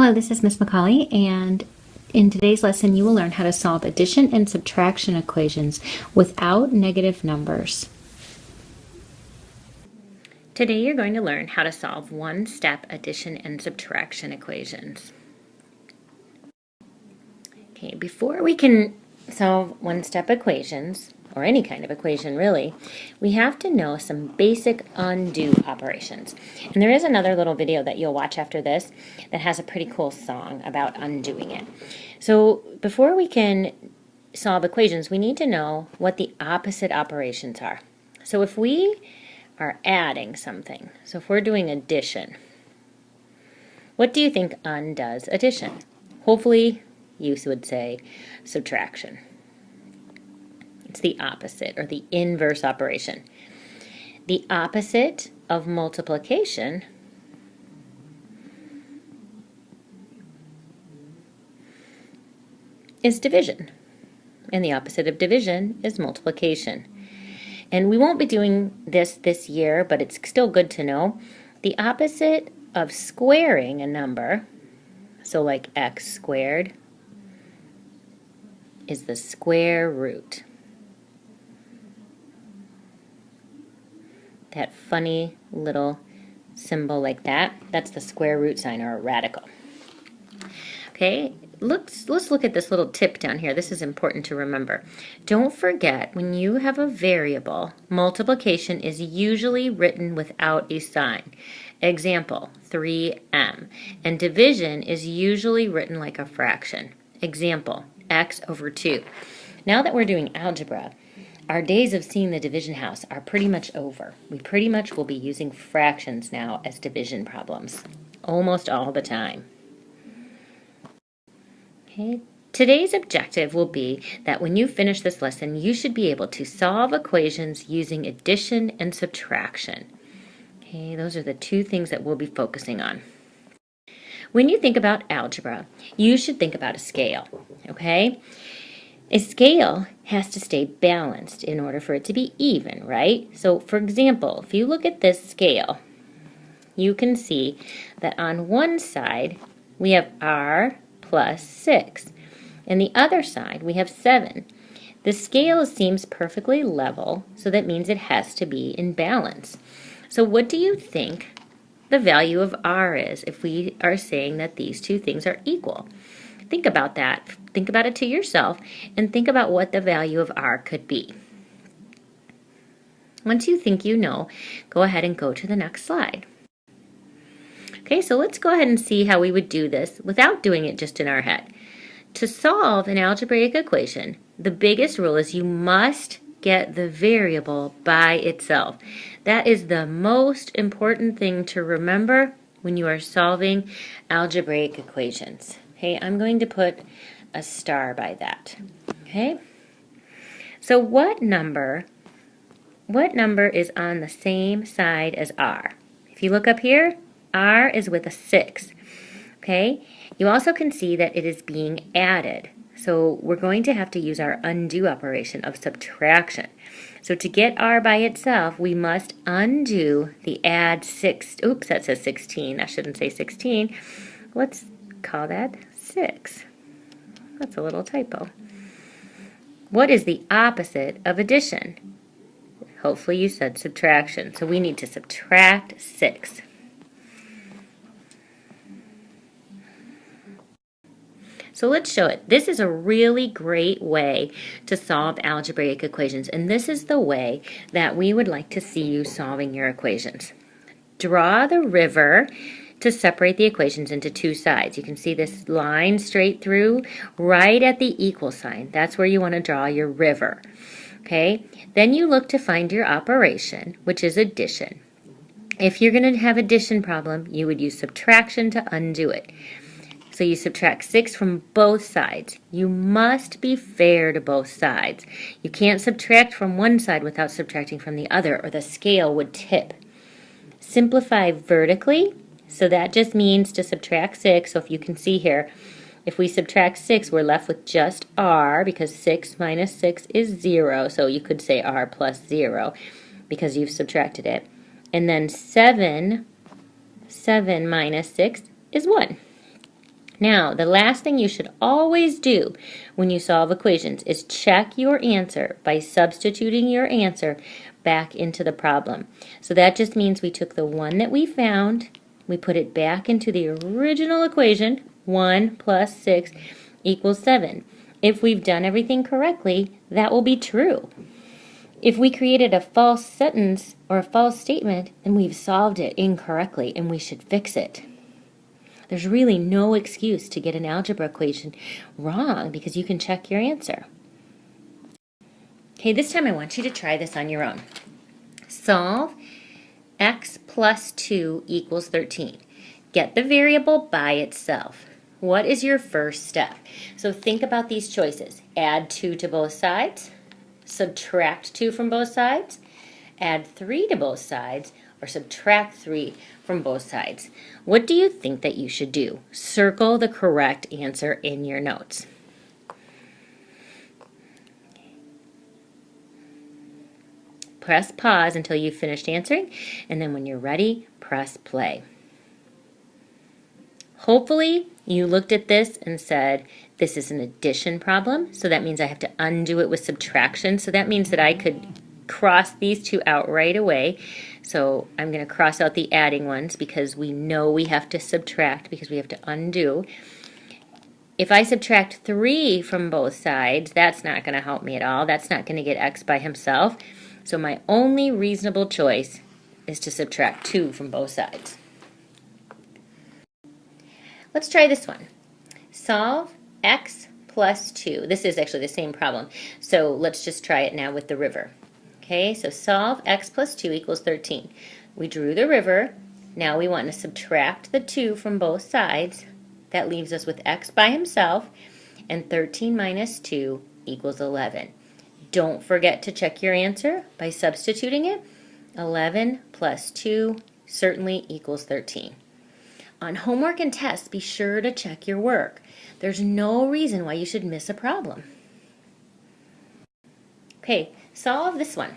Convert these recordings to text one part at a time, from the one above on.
Hello, this is Miss McCauley, and in today's lesson you will learn how to solve addition and subtraction equations without negative numbers. Today you're going to learn how to solve one-step addition and subtraction equations. Okay, before we can solve one-step equations, or any kind of equation really, we have to know some basic undo operations. And there is another little video that you'll watch after this that has a pretty cool song about undoing it. So before we can solve equations, we need to know what the opposite operations are. So if we are adding something, so if we're doing addition, what do you think undoes addition? Hopefully you would say subtraction. It's the opposite, or the inverse operation. The opposite of multiplication is division. And the opposite of division is multiplication. And we won't be doing this year, but it's still good to know. The opposite of squaring a number, so like x squared, is the square root. That funny little symbol like that, that's the square root sign, or a radical. Okay, let's look at this little tip down here. This is important to remember. Don't forget, when you have a variable, multiplication is usually written without a sign. Example, 3m. And division is usually written like a fraction. Example, x over 2. Now that we're doing algebra, our days of seeing the division house are pretty much over. We pretty much will be using fractions now as division problems, almost all the time. Okay. Today's objective will be that when you finish this lesson, you should be able to solve equations using addition and subtraction. Okay, those are the two things that we'll be focusing on. When you think about algebra, you should think about a scale, okay? A scale has to stay balanced in order for it to be even, right? So, for example, if you look at this scale, you can see that on one side we have r plus 6, and the other side we have 7. The scale seems perfectly level, so that means it has to be in balance. So what do you think the value of r is if we are saying that these two things are equal? Think about that. Think about it to yourself, and think about what the value of r could be. Once you think you know, go ahead and go to the next slide. Okay, so let's go ahead and see how we would do this without doing it just in our head. To solve an algebraic equation, the biggest rule is you must get the variable by itself. That is the most important thing to remember when you are solving algebraic equations. Okay, I'm going to put a star by that. Okay, so what number is on the same side as r? If you look up here, r is with a 6. Okay, you also can see that it is being added. So we're going to have to use our undo operation of subtraction. So to get r by itself, we must undo the add 6. Oops, that says 16. I shouldn't say 16. Let's call that 6. That's a little typo. What is the opposite of addition? Hopefully you said subtraction. So we need to subtract 6. So let's show it. This is a really great way to solve algebraic equations, and this is the way that we would like to see you solving your equations. Draw the river to separate the equations into two sides. You can see this line straight through right at the equal sign. That's where you want to draw your river. Okay? Then you look to find your operation, which is addition. If you're going to have addition problem, you would use subtraction to undo it. So you subtract 6 from both sides. You must be fair to both sides. You can't subtract from one side without subtracting from the other, or the scale would tip. Simplify vertically. So that just means to subtract 6. So if you can see here, if we subtract 6, we're left with just r, because 6 minus 6 is 0. So you could say r plus 0 because you've subtracted it. And then 7 minus 6 is 1. Now, the last thing you should always do when you solve equations is check your answer by substituting your answer back into the problem. So that just means we took the 1 that we found, we put it back into the original equation, 1 plus 6 equals 7. If we've done everything correctly, that will be true. If we created a false sentence or a false statement, then we've solved it incorrectly and we should fix it. There's really no excuse to get an algebra equation wrong because you can check your answer. Okay, this time I want you to try this on your own. Solve x plus 2 equals 13. Get the variable by itself. What is your first step? So think about these choices. Add 2 to both sides, subtract 2 from both sides, add 3 to both sides, or subtract 3 from both sides. What do you think that you should do? Circle the correct answer in your notes. Press pause until you've finished answering, and then when you're ready, press play. Hopefully, you looked at this and said, this is an addition problem, so that means I have to undo it with subtraction. So that means that I could cross these two out right away. So I'm going to cross out the adding ones because we know we have to subtract because we have to undo. If I subtract 3 from both sides, that's not going to help me at all. That's not going to get x by himself. So my only reasonable choice is to subtract 2 from both sides. Let's try this one. Solve x plus 2. This is actually the same problem. So let's just try it now with the river. Okay, so solve x plus 2 equals 13. We drew the river. Now we want to subtract the 2 from both sides. That leaves us with x by himself. And 13 minus 2 equals 11. Don't forget to check your answer by substituting it. 11 plus 2 certainly equals 13. On homework and tests, be sure to check your work. There's no reason why you should miss a problem. Okay, solve this one.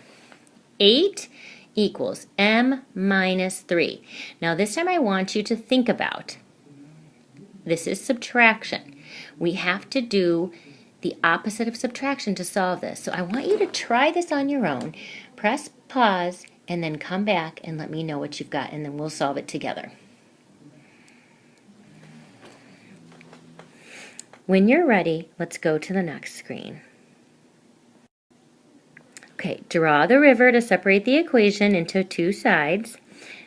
8 equals m minus 3. Now this time I want you to think about, this is subtraction. We have to do the opposite of subtraction to solve this. So I want you to try this on your own. Press pause and then come back and let me know what you've got, and then we'll solve it together. When you're ready, let's go to the next screen. Okay, draw the river to separate the equation into two sides.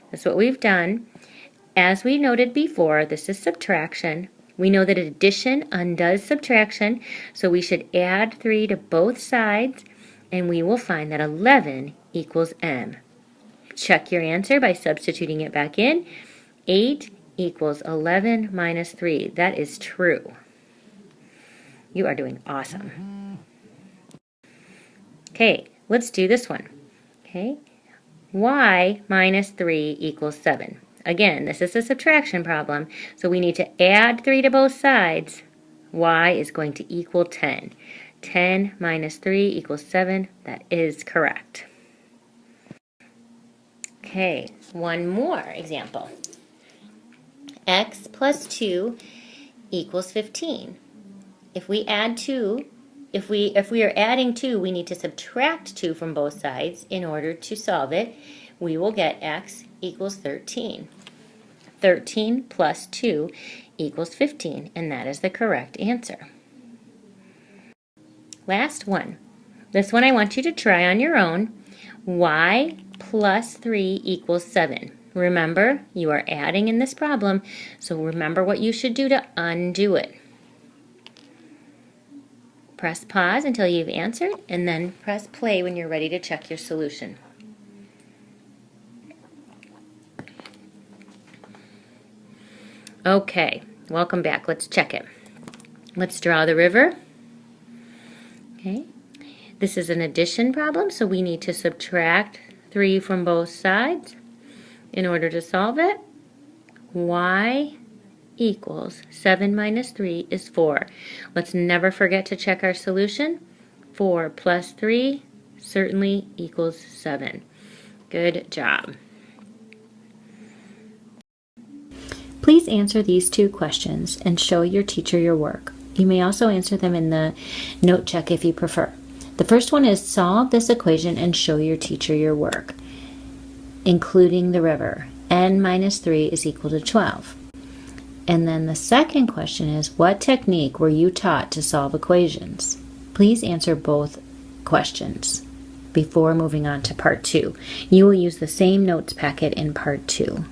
That's what we've done. As we noted before, this is subtraction. We know that addition undoes subtraction, so we should add 3 to both sides, and we will find that 11 equals m. Check your answer by substituting it back in. 8 equals 11 minus 3. That is true. You are doing awesome. Okay, let's do this one. Okay, y minus 3 equals 7. Again, this is a subtraction problem, so we need to add 3 to both sides. Y is going to equal 10. 10 minus 3 equals 7. That is correct. Okay, one more example. X plus 2 equals 15. If we add 2, if we are adding 2, we need to subtract 2 from both sides in order to solve it. We will get x equals 13. 13 plus 2 equals 15, and that is the correct answer. Last one. This one I want you to try on your own. Y plus 3 equals 7. Remember, you are adding in this problem, so remember what you should do to undo it. Press pause until you've answered, and then press play when you're ready to check your solution. Okay, welcome back. Let's check it. Let's draw the river. Okay, this is an addition problem, so we need to subtract 3 from both sides in order to solve it. Y equals 7 minus 3 is 4. Let's never forget to check our solution. 4 plus 3 certainly equals 7. Good job. Please answer these 2 questions and show your teacher your work. You may also answer them in the note check if you prefer. The first one is solve this equation and show your teacher your work, including the river. N minus 3 is equal to 12. And then the second question is, what technique were you taught to solve equations? Please answer both questions before moving on to part 2. You will use the same notes packet in part 2.